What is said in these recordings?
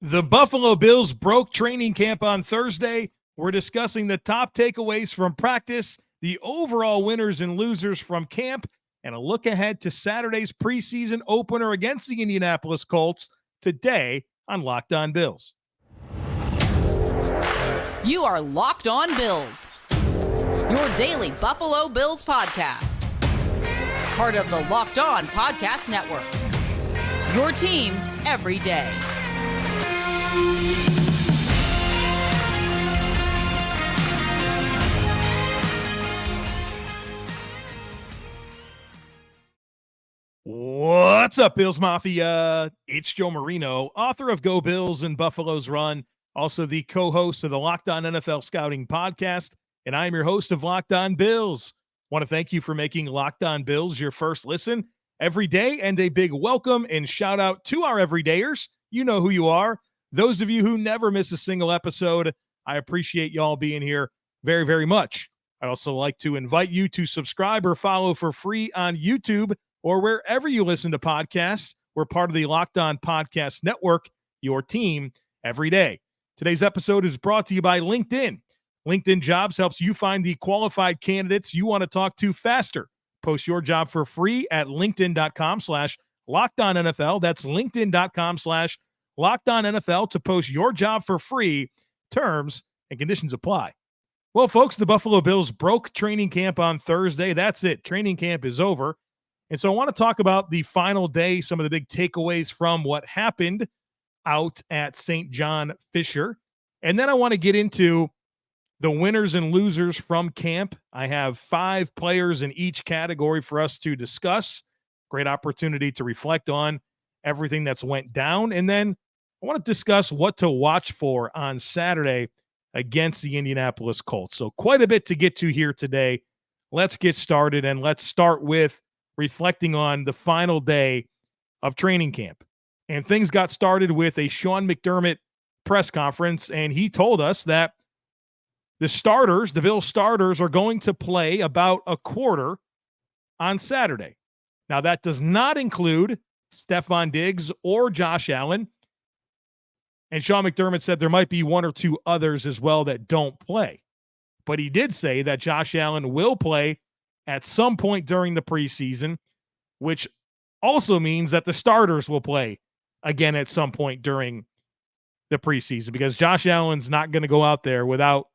The Buffalo Bills broke training camp on Thursday. We're discussing the top takeaways from practice, the overall winners and losers from camp, and a look ahead to Saturday's preseason opener against the Indianapolis Colts today on Locked On Bills. You are Locked On Bills, your daily Buffalo Bills podcast. Part of the Locked On Podcast Network, your team every day. What's up, Bills Mafia? It's Joe Marino, author of Go Bills and Buffalo's Run, also the co-host of the Locked On NFL Scouting podcast, and I'm your host of Locked On Bills. Want to thank you for making Locked On Bills your first listen every day, and a big welcome and shout out to our everydayers. You know who you are. Those of you who never miss a single episode, I appreciate y'all being here very, very much. I'd also like to invite you to subscribe or follow for free on YouTube or wherever you listen to podcasts. We're part of the Locked On Podcast Network, your team every day. Today's episode is brought to you by LinkedIn. LinkedIn Jobs helps you find the qualified candidates you want to talk to faster. Post your job for free at linkedin.com/LockedOnNFL. That's linkedin.com/LockedOnNFL to post your job for free. Terms and conditions apply. Well, folks, the Buffalo Bills broke training camp on Thursday. That's it. Training camp is over. And so I want to talk about the final day, some of the big takeaways from what happened out at St. John Fisher. And then I want to get into the winners and losers from camp. I have 5 players in each category for us to discuss. Great opportunity to reflect on everything that's went down. And then I want to discuss what to watch for on Saturday against the Indianapolis Colts. So quite a bit to get to here today. Let's get started, and let's start with reflecting on the final day of training camp. And things got started with a Sean McDermot press conference, and he told us that the starters, the Bills starters, are going to play about a quarter on Saturday. Now, that does not include Stefon Diggs or Josh Allen. And Sean McDermott said there might be 1 or 2 others as well that don't play. But he did say that Josh Allen will play at some point during the preseason, which also means that the starters will play again at some point during the preseason, because Josh Allen's not going to go out there without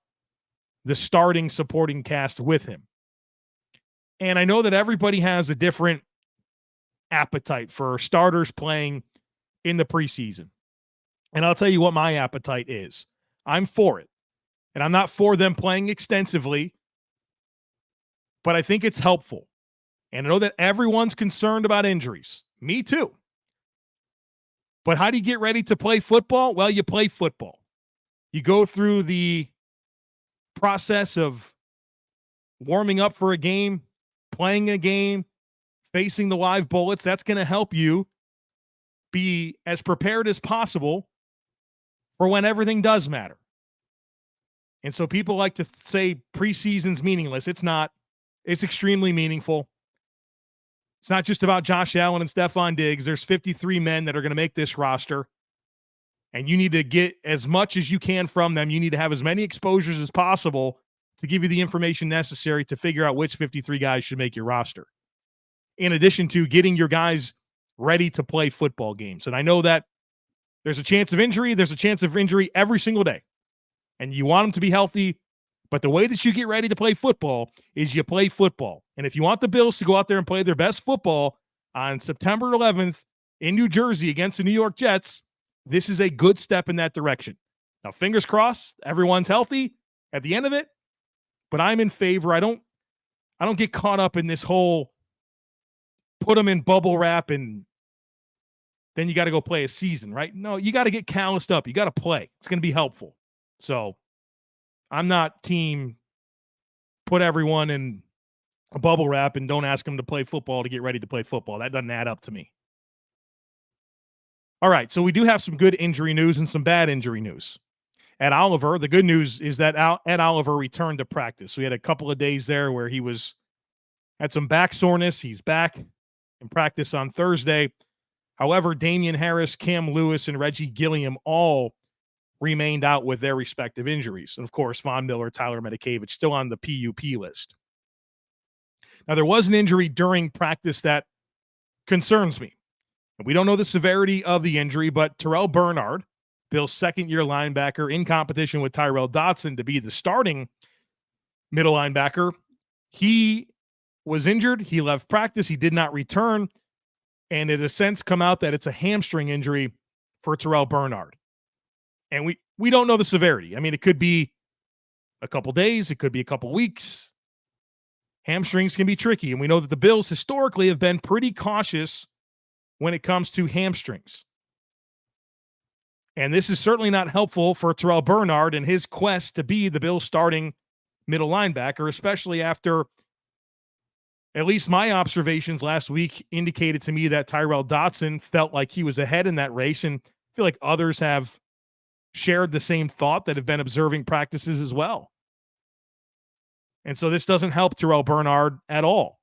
the starting supporting cast with him. And I know that everybody has a different appetite for starters playing in the preseason. And I'll tell you what my appetite is. I'm for it. And I'm not for them playing extensively, but I think it's helpful. And I know that everyone's concerned about injuries. Me too. But how do you get ready to play football? Well, you play football. You go through the process of warming up for a game, playing a game, facing the live bullets. That's going to help you be as prepared as possible for when everything does matter. And so people like to say preseason's meaningless. It's not. It's extremely meaningful. It's not just about Josh Allen and Stefon Diggs. There's 53 men that are going to make this roster, and you need to get as much as you can from them. You need to have as many exposures as possible to give you the information necessary to figure out which 53 guys should make your roster, in addition to getting your guys ready to play football games. And I know that there's a chance of injury. There's a chance of injury every single day, and you want them to be healthy. But the way that you get ready to play football is you play football. And if you want the Bills to go out there and play their best football on September 11th in New Jersey against the New York Jets, this is a good step in that direction. Now, fingers crossed, everyone's healthy at the end of it, but I'm in favor. I don't get caught up in this whole put them in bubble wrap and then you got to go play a season, right? No, you got to get calloused up. You got to play. It's going to be helpful. So I'm not team put everyone in a bubble wrap and don't ask them to play football to get ready to play football. That doesn't add up to me. All right, so we do have some good injury news and some bad injury news. At Oliver, the good news is that Ed Oliver returned to practice. So we had a couple of days there where he had some back soreness. He's back in practice on Thursday. However, Damian Harris, Cam Lewis, and Reggie Gilliam all remained out with their respective injuries. And of course, Von Miller, Tyler Medikevich still on the PUP list. Now, there was an injury during practice that concerns me. And we don't know the severity of the injury, but Terrel Bernard, Bill's second-year linebacker in competition with Tyrel Dodson to be the starting middle linebacker, he was injured. He left practice. He did not return. And it has since come out that it's a hamstring injury for Terrel Bernard. And we don't know the severity. I mean, it could be a couple days. It could be a couple weeks. Hamstrings can be tricky. And we know that the Bills historically have been pretty cautious when it comes to hamstrings. And this is certainly not helpful for Terrel Bernard in his quest to be the Bills starting middle linebacker, especially after at least my observations last week indicated to me that Tyrel Dodson felt like he was ahead in that race. And I feel like others have shared the same thought that have been observing practices as well. And so this doesn't help Terrel Bernard at all.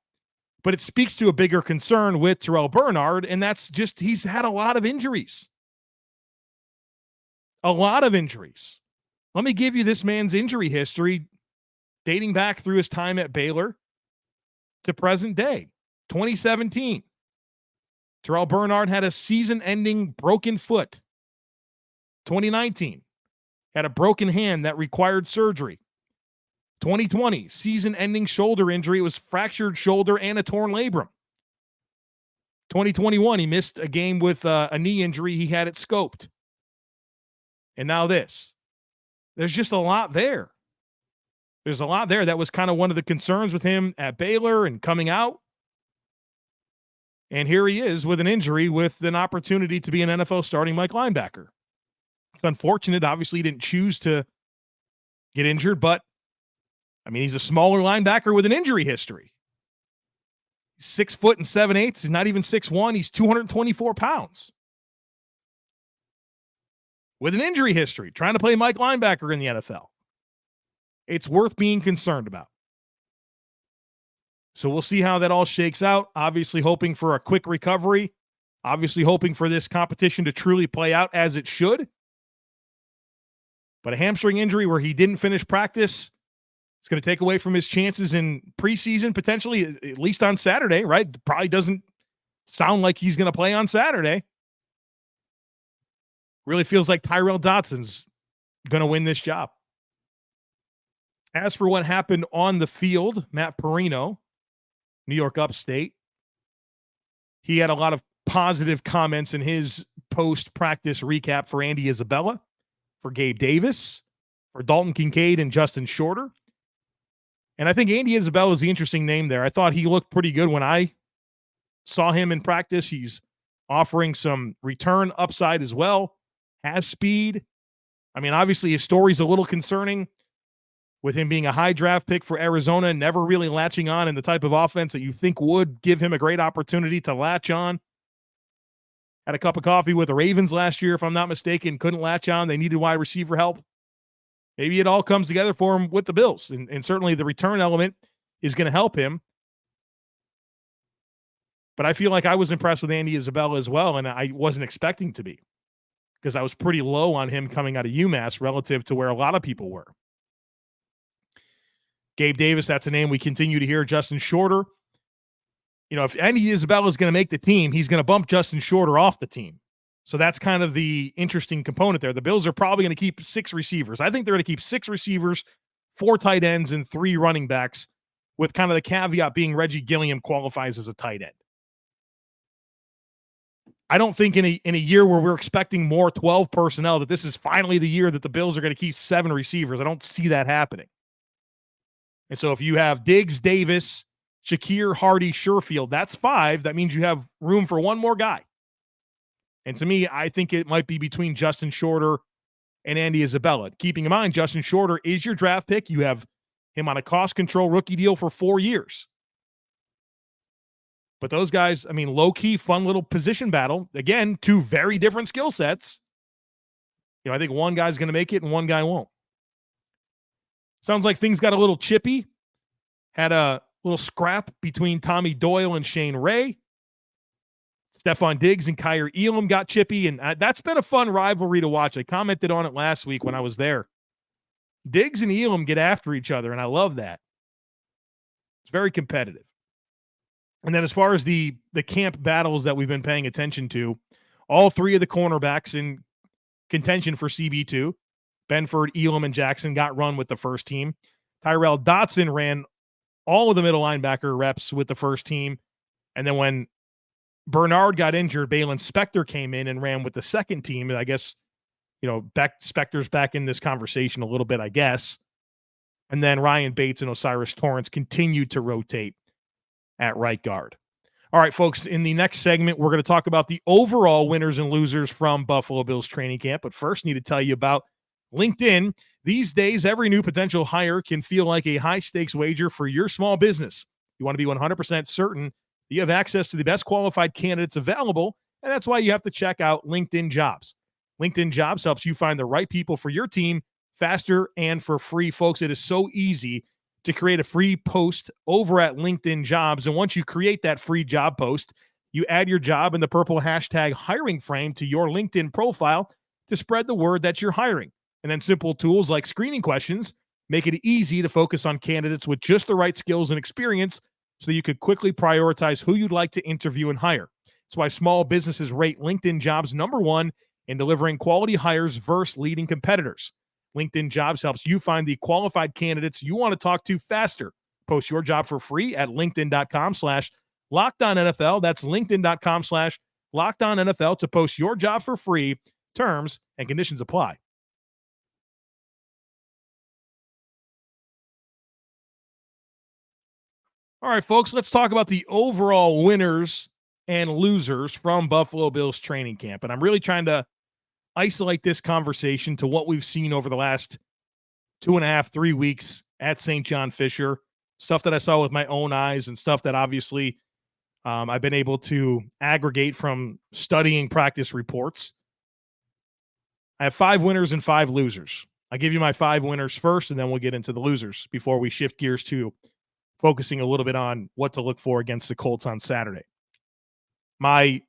But it speaks to a bigger concern with Terrel Bernard, and that's just he's had a lot of injuries. A lot of injuries. Let me give you this man's injury history dating back through his time at Baylor to present day. 2017. Terrel Bernard had a season-ending broken foot. 2019. Had a broken hand that required surgery. 2020, season-ending shoulder injury. It was fractured shoulder and a torn labrum. 2021, he missed a game with a knee injury. He had it scoped. And now this. There's just a lot there. There's a lot there. That was kind of one of the concerns with him at Baylor and coming out. And here he is with an injury with an opportunity to be an NFL starting Mike linebacker. It's unfortunate. Obviously, he didn't choose to get injured, but I mean, he's a smaller linebacker with an injury history. He's 6 foot and 7/8. He's not even 6'1". He's 224 pounds. With an injury history, trying to play Mike linebacker in the NFL. It's worth being concerned about. So we'll see how that all shakes out. Obviously hoping for a quick recovery. Obviously hoping for this competition to truly play out as it should. But a hamstring injury where he didn't finish practice, it's going to take away from his chances in preseason, potentially, at least on Saturday, right? Probably doesn't sound like he's going to play on Saturday. Really feels like Tyrel Dodson's going to win this job. As for what happened on the field, Matt Marino, New York Upstate, he had a lot of positive comments in his post-practice recap for Andy Isabella, for Gabe Davis, for Dalton Kincaid and Justin Shorter. And I think Andy Isabella is the interesting name there. I thought he looked pretty good when I saw him in practice. He's offering some return upside as well, has speed. I mean, obviously his story's a little concerning with him being a high draft pick for Arizona, never really latching on in the type of offense that you think would give him a great opportunity to latch on. Had a cup of coffee with the Ravens last year, if I'm not mistaken, couldn't latch on. They needed wide receiver help. Maybe it all comes together for him with the Bills. And certainly the return element is going to help him. But I feel like I was impressed with Andy Isabella as well, and I wasn't expecting to be because I was pretty low on him coming out of UMass relative to where a lot of people were. Gabe Davis, that's a name we continue to hear. Justin Shorter. You know, if Andy Isabella is going to make the team, he's going to bump Justin Shorter off the team. So that's kind of the interesting component there. The Bills are probably going to keep 6 receivers. I think they're going to keep 6 receivers, 4 tight ends, and 3 running backs, with kind of the caveat being Reggie Gilliam qualifies as a tight end. I don't think in a year where we're expecting more 12 personnel that this is finally the year that the Bills are going to keep 7 receivers. I don't see that happening. And so if you have Diggs, Davis, Shakir, Hardy, Sherfield, that's 5. That means you have room for one more guy. And to me, I think it might be between Justin Shorter and Andy Isabella. Keeping in mind, Justin Shorter is your draft pick. You have him on a cost control rookie deal for 4 years. But those guys, I mean, low-key, fun little position battle. Again, 2 very different skill sets. You know, I think one guy's going to make it and one guy won't. Sounds like things got a little chippy. Had a little scrap between Tommy Doyle and Shane Ray. Stefon Diggs and Kyer Elam got chippy, and that's been a fun rivalry to watch. I commented on it last week when I was there. Diggs and Elam get after each other, and I love that. It's very competitive. And then as far as the camp battles that we've been paying attention to, all three of the cornerbacks in contention for CB2, Benford, Elam, and Jackson, got run with the first team. Tyrel Dodson ran all of the middle linebacker reps with the first team. And then when Bernard got injured, Baylon Spector came in and ran with the second team. And I guess, Spector's back in this conversation a little bit, I guess. And then Ryan Bates and Osiris Torrence continued to rotate at right guard. All right, folks, in the next segment, we're going to talk about the overall winners and losers from Buffalo Bills training camp. But first, need to tell you about LinkedIn. These days, every new potential hire can feel like a high-stakes wager for your small business. You want to be 100% certain that you have access to the best qualified candidates available, and that's why you have to check out LinkedIn Jobs. LinkedIn Jobs helps you find the right people for your team faster and for free. Folks, it is so easy to create a free post over at LinkedIn Jobs. And once you create that free job post, you add your job in the purple hashtag hiring frame to your LinkedIn profile to spread the word that you're hiring. And then simple tools like screening questions make it easy to focus on candidates with just the right skills and experience so you could quickly prioritize who you'd like to interview and hire. That's why small businesses rate LinkedIn Jobs #1 in delivering quality hires versus leading competitors. LinkedIn Jobs helps you find the qualified candidates you want to talk to faster. Post your job for free at linkedin.com/LockedOnNFL. That's linkedin.com/LockedOnNFL to post your job for free. Terms and conditions apply. All right, folks, let's talk about the overall winners and losers from Buffalo Bills training camp. And I'm really trying to isolate this conversation to what we've seen over the last 2.5, 3 weeks at St. John Fisher, stuff that I saw with my own eyes and stuff that obviously I've been able to aggregate from studying practice reports. I have 5 winners and 5 losers. I'll give you my 5 winners first, and then we'll get into the losers before we shift gears to focusing a little bit on what to look for against the Colts on Saturday. My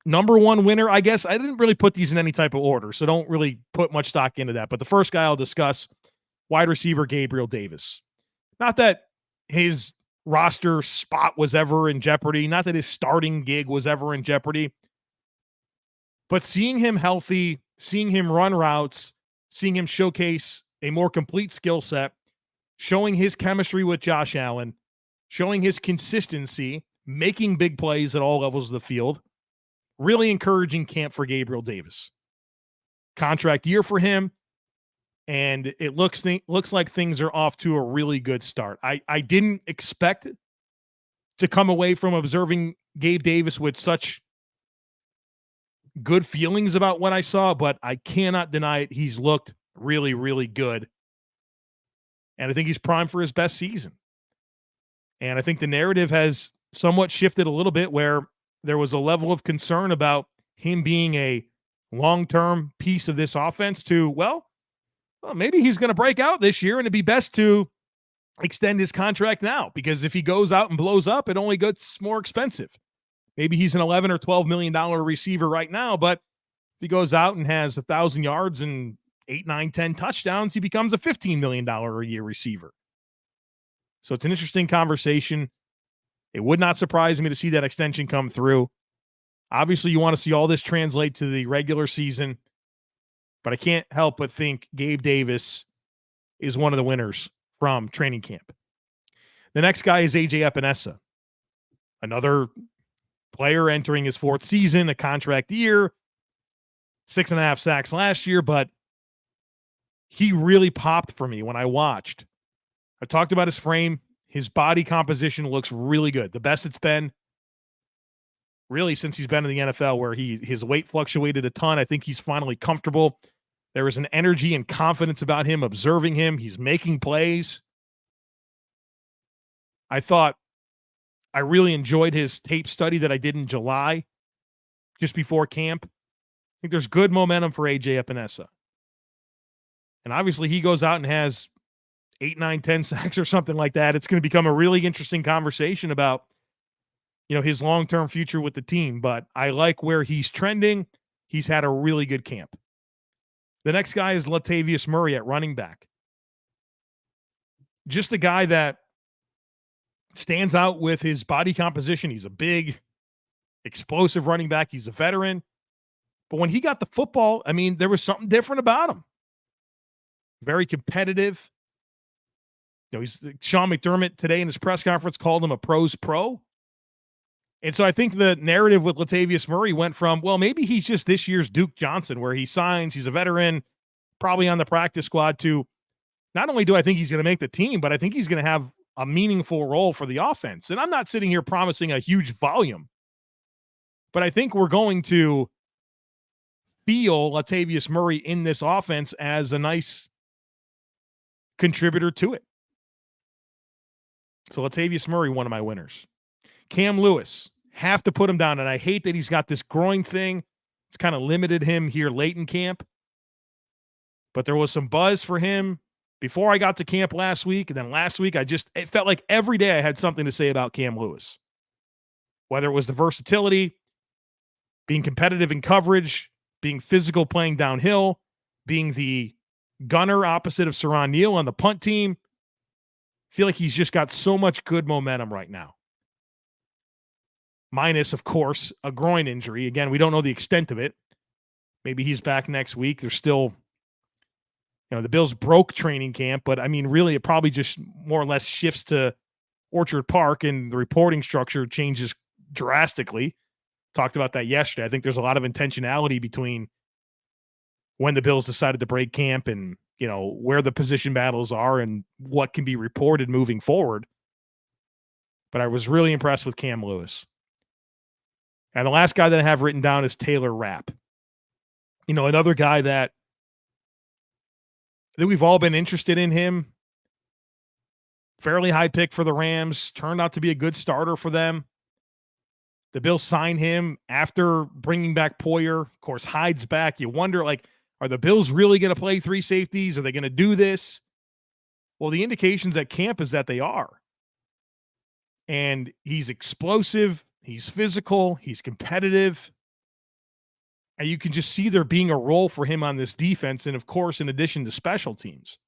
number one winner, I guess, I didn't really put these in any type of order, so don't really put much stock into that. But the first guy I'll discuss, wide receiver Gabriel Davis. Not that his roster spot was ever in jeopardy, not that his starting gig was ever in jeopardy, but seeing him healthy, seeing him run routes, seeing him showcase a more complete skill set, showing his chemistry with Josh Allen, showing his consistency, making big plays at all levels of the field. Really encouraging camp for Gabriel Davis. Contract year for him, and it looks like things are off to a really good start. I didn't expect to come away from observing Gabe Davis with such good feelings about what I saw, but I cannot deny it. He's looked really, really good. And I think he's primed for his best season. And I think the narrative has somewhat shifted a little bit where there was a level of concern about him being a long-term piece of this offense to, well, maybe he's going to break out this year and it'd be best to extend his contract now, because if he goes out and blows up, it only gets more expensive. Maybe he's an $11 or $12 million receiver right now, but if he goes out and has 1,000 yards and 8, 9, 10 touchdowns, he becomes a $15 million a year receiver. So it's an interesting conversation. It would not surprise me to see that extension come through. Obviously, you want to see all this translate to the regular season, but I can't help but think Gabe Davis is one of the winners from training camp. The next guy is A.J. Epenesa, another player entering his 4th season, a contract year, 6.5 sacks last year, but he really popped for me when I watched. I talked about his frame. His body composition looks really good. The best it's been really since he's been in the NFL, where his weight fluctuated a ton. I think he's finally comfortable. There is an energy and confidence about him, observing him. He's making plays. I thought I really enjoyed his tape study that I did in July, just before camp. I think there's good momentum for A.J. Epenesa. And obviously he goes out and has 8, 9, 10 sacks or something like that. It's going to become a really interesting conversation about his long-term future with the team, but I like where he's trending. He's had a really good camp. The next guy is Latavius Murray at running back. Just a guy that stands out with his body composition. He's a big, explosive running back. He's a veteran. But when he got the football, there was something different about him. Very competitive. Sean McDermott today in his press conference called him a pro's pro. And so I think the narrative with Latavius Murray went from, well, maybe he's just this year's Duke Johnson, where he signs, he's a veteran, probably on the practice squad, to not only do I think he's going to make the team, but I think he's going to have a meaningful role for the offense. And I'm not sitting here promising a huge volume, but I think we're going to feel Latavius Murray in this offense as a nice contributor to it. So Latavius Murray, one of my winners. Cam Lewis, have to put him down. And I hate that he's got this groin thing. It's kind of limited him here late in camp. But there was some buzz for him before I got to camp last week. And then last week, it felt like every day I had something to say about Cam Lewis. Whether it was the versatility, being competitive in coverage, being physical playing downhill, being the gunner opposite of Saron Neal on the punt team. I feel like he's just got so much good momentum right now. Minus, of course, a groin injury. Again, we don't know the extent of it. Maybe he's back next week. There's still, the Bills broke training camp, but really it probably just more or less shifts to Orchard Park and the reporting structure changes drastically. Talked about that yesterday. I think there's a lot of intentionality between when the Bills decided to break camp and, where the position battles are and what can be reported moving forward. But I was really impressed with Cam Lewis. And the last guy that I have written down is Taylor Rapp. Another guy that I think we've all been interested in him. Fairly high pick for the Rams. Turned out to be a good starter for them. The Bills signed him after bringing back Poyer. Of course, Hyde's back. You wonder, are the Bills really going to play three safeties? Are they going to do this? Well, the indications at camp is that they are. And he's explosive. He's physical. He's competitive. And you can just see there being a role for him on this defense. And, of course, in addition to special teams.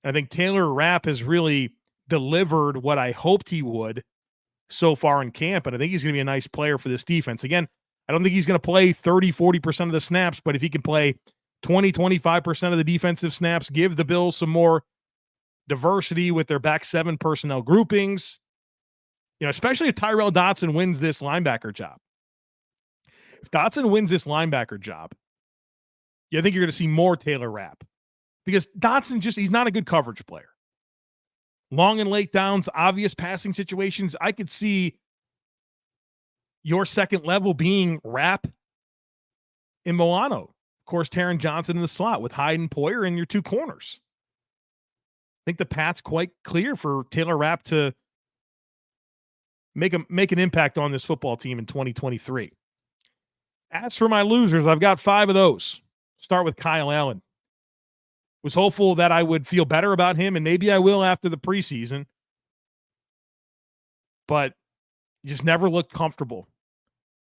I think Taylor Rapp has really delivered what I hoped he would so far in camp. And I think he's going to be a nice player for this defense. Again, I don't think he's going to play 30, 40% of the snaps, but if he can play 20, 25% of the defensive snaps, give the Bills some more diversity with their back seven personnel groupings, especially if Tyrel Dodson wins this linebacker job. If Dodson wins this linebacker job, I think you're going to see more Taylor Rapp because Dodson he's not a good coverage player. Long and late downs, obvious passing situations. I could see your second level being Rapp and Milano. Of course, Taron Johnson in the slot with Hyde and Poyer in your two corners. I think the path's quite clear for Taylor Rapp to make an impact on this football team in 2023. As for my losers, I've got 5 of those. Start with Kyle Allen. Was hopeful that I would feel better about him, and maybe I will after the preseason. But he just never looked comfortable.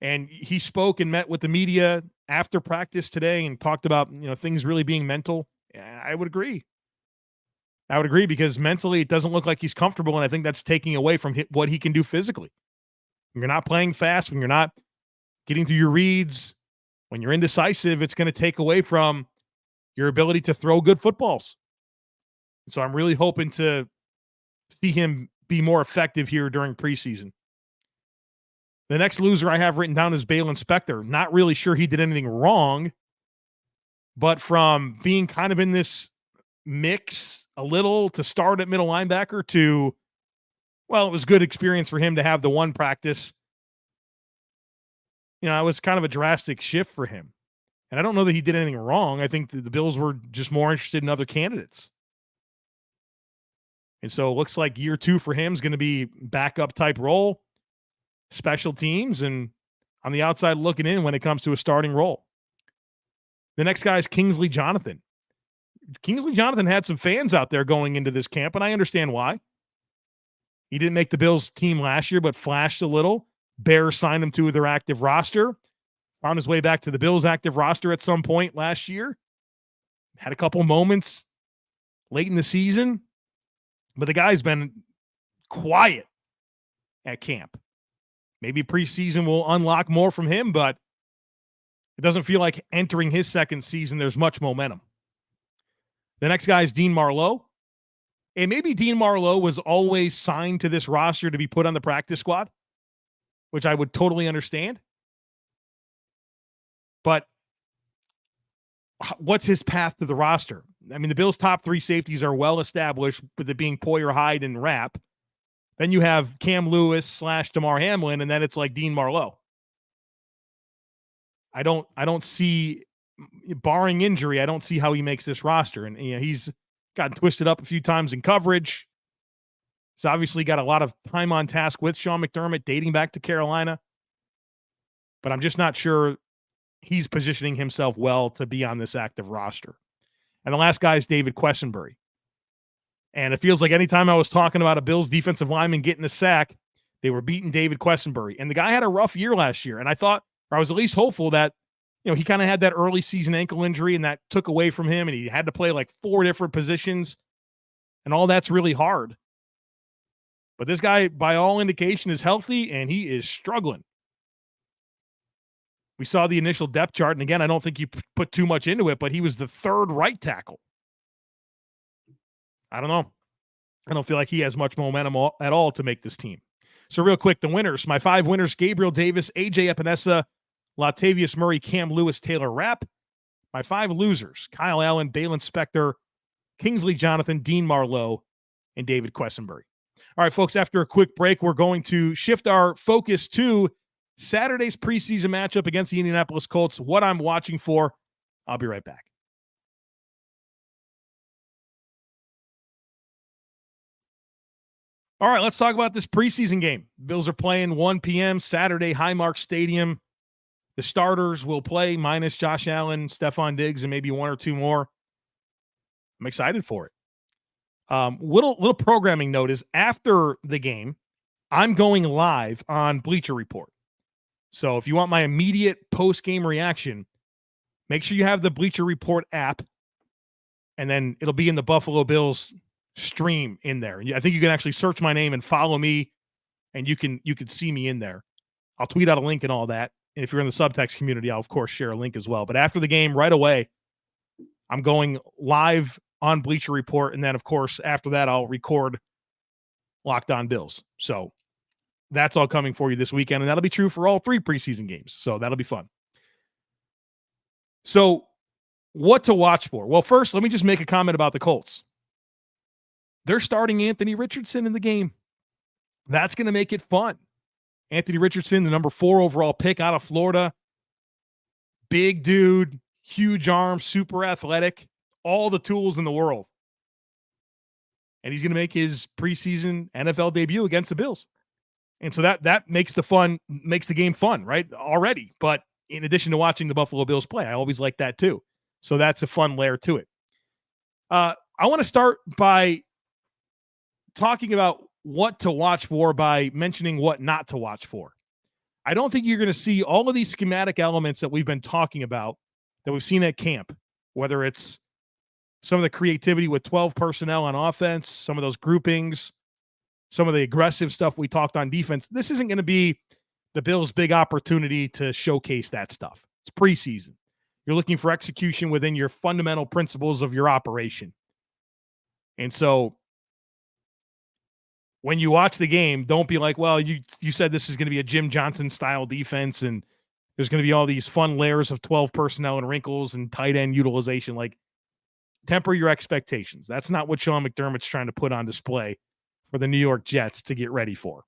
And he spoke and met with the media after practice today and talked about, things really being mental. I would agree. Because mentally it doesn't look like he's comfortable, and I think that's taking away from what he can do physically. When you're not playing fast, when you're not getting through your reads, when you're indecisive, it's going to take away from your ability to throw good footballs. So I'm really hoping to see him be more effective here during preseason. The next loser I have written down is Baylon Spector. Not really sure he did anything wrong, but from being kind of in this mix a little to start at middle linebacker to, well, it was good experience for him to have the one practice. It was kind of a drastic shift for him. And I don't know that he did anything wrong. I think the Bills were just more interested in other candidates. And so it looks like year 2 for him is going to be backup type role, special teams, and on the outside looking in when it comes to a starting role. The next guy is Kingsley Jonathan. Kingsley Jonathan had some fans out there going into this camp, and I understand why. He didn't make the Bills team last year, but flashed a little. Bears signed him to their active roster. Found his way back to the Bills' active roster at some point last year. Had a couple moments late in the season, but the guy's been quiet at camp. Maybe preseason will unlock more from him, but it doesn't feel like entering his second season there's much momentum. The next guy is Dean Marlowe. And maybe Dean Marlowe was always signed to this roster to be put on the practice squad, which I would totally understand. But what's his path to the roster? I mean, the Bills' top three safeties are well established, with it being Poyer, Hyde, and Rapp. Then you have Cam Lewis / Damar Hamlin, and then it's like Dean Marlowe. I don't see, barring injury, I don't see how he makes this roster. And he's gotten twisted up a few times in coverage. He's obviously got a lot of time on task with Sean McDermott dating back to Carolina. But I'm just not sure he's positioning himself well to be on this active roster. And the last guy is David Quessenberry. And it feels like anytime I was talking about a Bills defensive lineman getting a sack, they were beating David Quessenberry. And the guy had a rough year last year. And I thought, or I was at least hopeful that, he kind of had that early season ankle injury and that took away from him. And he had to play like 4 different positions. And all that's really hard. But this guy, by all indication, is healthy and he is struggling. We saw the initial depth chart. And again, I don't think you put too much into it, but he was the 3rd right tackle. I don't know. I don't feel like he has much momentum at all to make this team. So real quick, the winners. My 5 winners: Gabriel Davis, AJ Epenesa, Latavius Murray, Cam Lewis, Taylor Rapp. My 5 losers: Kyle Allen, Baylon Spector, Kingsley Jonathan, Dean Marlowe, and David Quessenberry. All right, folks, after a quick break, we're going to shift our focus to Saturday's preseason matchup against the Indianapolis Colts, what I'm watching for. I'll be right back. All right, let's talk about this preseason game. Bills are playing 1 p.m. Saturday, Highmark Stadium. The starters will play minus Josh Allen, Stefon Diggs, and maybe 1 or 2 more. I'm excited for it. Little programming note is after the game, I'm going live on Bleacher Report. So if you want my immediate post-game reaction, make sure you have the Bleacher Report app, and then it'll be in the Buffalo Bills stream in there. And I think you can actually search my name and follow me, and you can see me in there. I'll tweet out a link and all that. And if you're in the subtext community, I'll of course share a link as well. But after the game, right away, I'm going live on Bleacher Report, and then of course after that, I'll record Locked On Bills. So that's all coming for you this weekend, and that'll be true for all 3 preseason games. So that'll be fun. So what to watch for? Well, first, let me just make a comment about the Colts. They're starting Anthony Richardson in the game. That's going to make it fun. Anthony Richardson, the number 4 overall pick out of Florida. Big dude, huge arms, super athletic, all the tools in the world. And he's going to make his preseason NFL debut against the Bills. And so that makes the game fun, right? Already. But in addition to watching the Buffalo Bills play, I always like that too. So that's a fun layer to it. I want to start by talking about what to watch for by mentioning what not to watch for. I don't think you're going to see all of these schematic elements that we've been talking about that we've seen at camp, whether it's some of the creativity with 12 personnel on offense, some of those groupings, some of the aggressive stuff we talked on defense. This isn't going to be the Bills' big opportunity to showcase that stuff. It's preseason. You're looking for execution within your fundamental principles of your operation. And so when you watch the game, don't be like, well, you said this is going to be a Jim Johnson style defense and there's going to be all these fun layers of 12 personnel and wrinkles and tight end utilization. Like, temper your expectations. That's not what Sean McDermott's trying to put on display for the New York Jets to get ready for.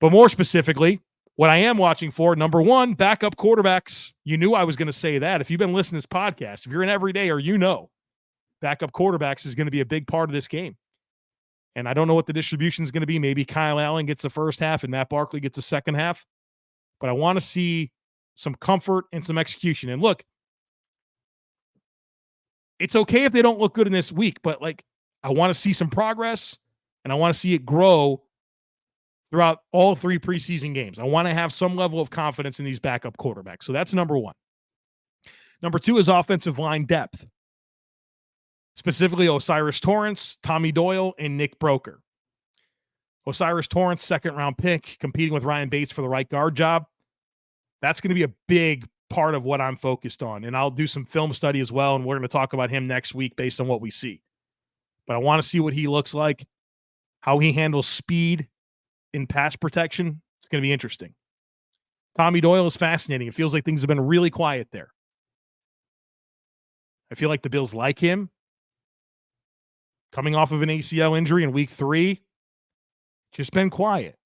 But more specifically, what I am watching for, number 1, backup quarterbacks. You knew I was going to say that. If you've been listening to this podcast, if you're an everydayer, backup quarterbacks is going to be a big part of this game. And I don't know what the distribution is going to be. Maybe Kyle Allen gets the first half and Matt Barkley gets the second half. But I want to see some comfort and some execution. And look, it's okay if they don't look good in this week, but I want to see some progress and I want to see it grow throughout all 3 preseason games. I want to have some level of confidence in these backup quarterbacks. So that's number 1. Number 2 is offensive line depth, specifically Osiris Torrence, Tommy Doyle, and Nick Broker. Osiris Torrence, second-round pick, competing with Ryan Bates for the right guard job. That's going to be a big part of what I'm focused on. And I'll do some film study as well, and we're going to talk about him next week based on what we see. But I want to see what he looks like, how he handles speed in pass protection. It's going to be interesting. Tommy Doyle is fascinating. It feels like things have been really quiet there. I feel like the Bills like him. Coming off of an ACL injury in week 3, just been quiet.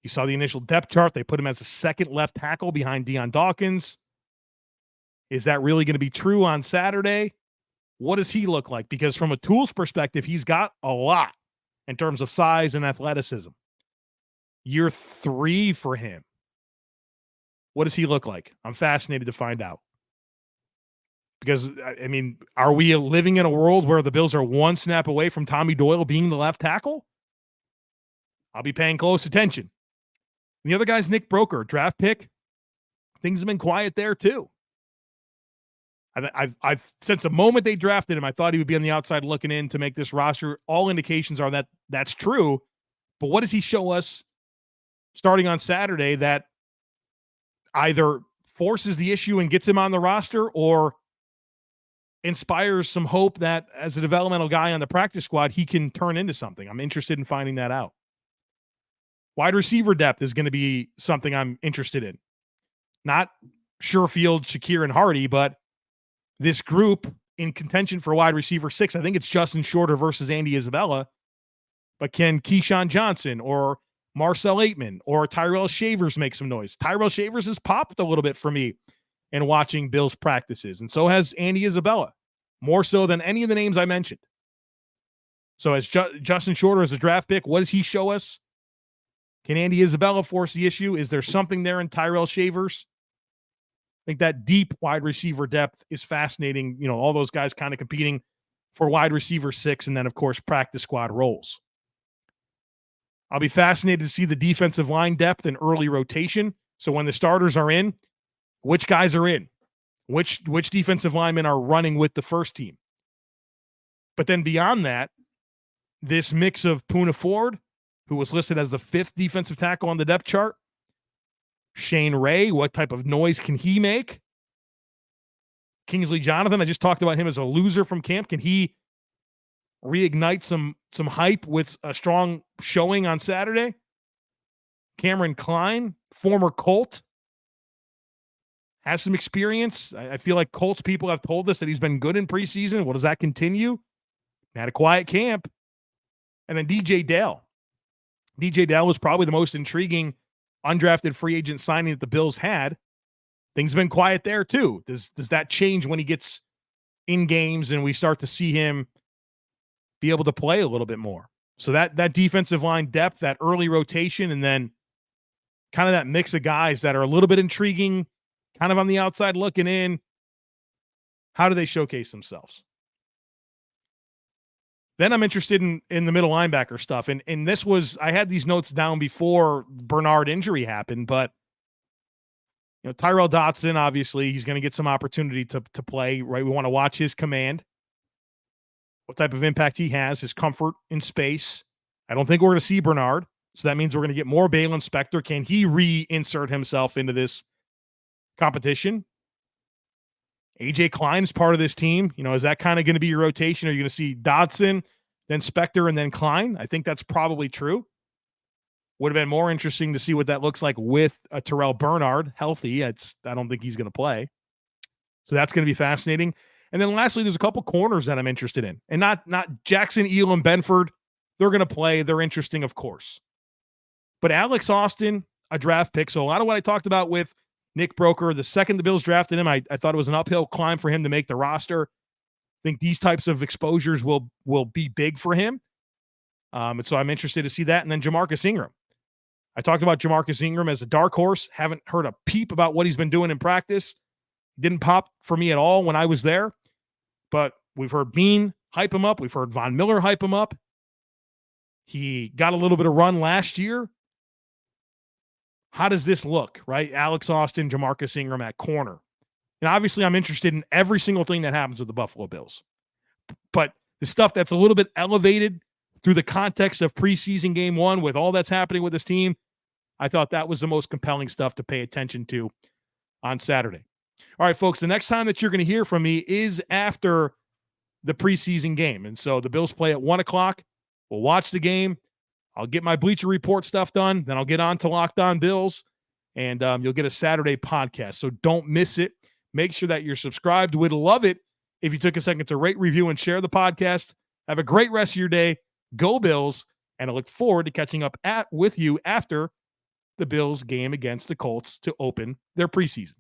You saw the initial depth chart. They put him as a second left tackle behind Deion Dawkins. Is that really going to be true on Saturday? What does he look like? Because from a tools perspective, he's got a lot in terms of size and athleticism. Year 3 for him. What does he look like? I'm fascinated to find out. Because, I mean, are we living in a world where the Bills are one snap away from Tommy Doyle being the left tackle? I'll be paying close attention. And the other guy's Nick Broker, draft pick. Things have been quiet there too. I've since the moment they drafted him, I thought he would be on the outside looking in to make this roster. All indications are that that's true. But what does he show us starting on Saturday that either forces the issue and gets him on the roster or inspires some hope that as a developmental guy on the practice squad, he can turn into something? I'm interested in finding that out. Wide receiver depth is going to be something I'm interested in. Not Sherfield, Shakir, and Hardy, but this group in contention for wide receiver 6. I think it's Justin Shorter versus Andy Isabella. But can Keyshawn Johnson or Marcel Aitman or Tyrell Shavers make some noise? Tyrell Shavers has popped a little bit for me in watching Bills practices, and so has Andy Isabella, more so than any of the names I mentioned. So as Justin Shorter as a draft pick, what does he show us? Can Andy Isabella force the issue? Is there something there in Tyrell Shavers? I think that deep wide receiver depth is fascinating. You know, all those guys kind of competing for wide receiver 6 and then, of course, practice squad roles. I'll be fascinated to see the defensive line depth and early rotation. So when the starters are in, which guys are in? Which defensive linemen are running with the first team? But then beyond that, this mix of Poona Ford, who was listed as the 5th defensive tackle on the depth chart, Shane Ray, what type of noise can he make? Kingsley Jonathan, I just talked about him as a loser from camp. Can he reignite some hype with a strong showing on Saturday? Cameron Klein, former Colt, has some experience. I feel like Colts people have told us that he's been good in preseason. Well, does that continue? Had a quiet camp. And then DJ Dale. DJ Dale was probably the most intriguing undrafted free agent signing that the Bills had. Things have been quiet there too. Does that change when he gets in games and we start to see him be able to play a little bit more? So that defensive line depth, that early rotation, and then kind of that mix of guys that are a little bit intriguing, kind of on the outside looking in. How do they showcase themselves? Then I'm interested in the middle linebacker stuff. And this was, I had these notes down before Bernard injury happened, but you know, Tyrel Dodson, obviously, he's going to get some opportunity to play, right? We want to watch his command, what type of impact he has, his comfort in space. I don't think we're going to see Bernard. So that means we're going to get more Baylon Spector. Can he reinsert himself into this competition? AJ Klein's part of this team. You know, is that kind of going to be your rotation? Are you going to see Dodson, then Spector, and then Klein? I think that's probably true. Would have been more interesting to see what that looks like with a Terrel Bernard healthy. I don't think he's going to play. So that's going to be fascinating. And then lastly, there's a couple corners that I'm interested in. And not Jackson, Elam, Benford. They're going to play. They're interesting, of course. But Alex Austin, a draft pick. So a lot of what I talked about with Nick Broker, the second the Bills drafted him, I thought it was an uphill climb for him to make the roster. I think these types of exposures will be big for him. And so I'm interested to see that. And then Jamarcus Ingram. I talked about Jamarcus Ingram as a dark horse. Haven't heard a peep about what he's been doing in practice. Didn't pop for me at all when I was there. But we've heard Bean hype him up. We've heard Von Miller hype him up. He got a little bit of run last year. How does this look, right? Alex Austin, Jamarcus Ingram at corner. And obviously, I'm interested in every single thing that happens with the Buffalo Bills. But the stuff that's a little bit elevated through the context of preseason game one with all that's happening with this team, I thought that was the most compelling stuff to pay attention to on Saturday. All right, folks, the next time that you're going to hear from me is after the preseason game. And so the Bills play at 1 o'clock. We'll watch the game. I'll get my Bleacher Report stuff done. Then I'll get on to Locked On Bills, and you'll get a Saturday podcast. So don't miss it. Make sure that you're subscribed. We'd love it if you took a second to rate, review, and share the podcast. Have a great rest of your day. Go Bills. And I look forward to catching up with you after the Bills game against the Colts to open their preseason.